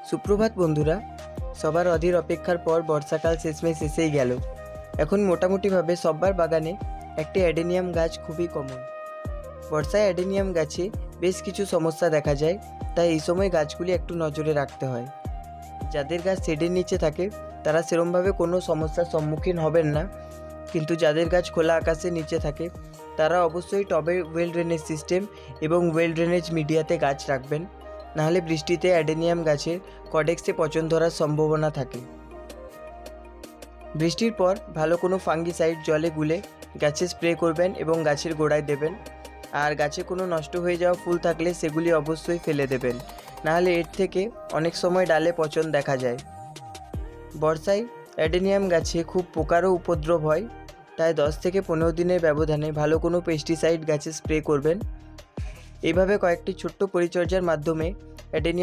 সুপ্রভাত বন্ধুরা, সবার অধীর অপেক্ষার পর বর্ষাকাল শেষমেশ এসেই গেল। এখন মোটামুটিভাবে সব্বার বাগানে একটি অ্যাডেনিয়াম গাছ খুবই কমন। বর্ষায় অ্যাডেনিয়াম গাছে বেশ কিছু সমস্যা দেখা যায়, তাই এই সময় গাছগুলি একটু নজরে রাখতে হয়। যাদের গাছ শেডের নিচে থাকে তারা সেরমভাবে কোনো সমস্যার সম্মুখীন হবেন না, কিন্তু যাদের গাছ খোলা আকাশের নিচে থাকে তারা অবশ্যই টবে ওয়েল ড্রেনেজ সিস্টেম এবং ওয়েল ড্রেনেজ মিডিয়াতে গাছ রাখবেন, নাহলে বৃষ্টিতে অ্যাডেনিয়াম গাছের কডেক্সে পচন ধরার সম্ভাবনা থাকে। বৃষ্টির পর ভালো কোনো ফাঙ্গিসাইড জলে গুলে গাছে স্প্রে করবেন এবং গাছের গোড়ায় দেবেন। আর গাছে কোনো নষ্ট হয়ে যাওয়া ফুল থাকলে সেগুলি অবশ্যই ফেলে দেবেন, নাহলে এর থেকে অনেক সময় ডালে পচন দেখা যায়। বর্ষায় অ্যাডেনিয়াম গাছে খুব পোকারও উপদ্রব হয়, তাই 10 থেকে 15 দিনের ব্যবধানে ভালো কোনো পেস্টিসাইড গাছে স্প্রে করবেন। এইভাবে কয়েকটি ছোট্ট পরিচর্যার মাধ্যমে অ্যাডেনিয়াম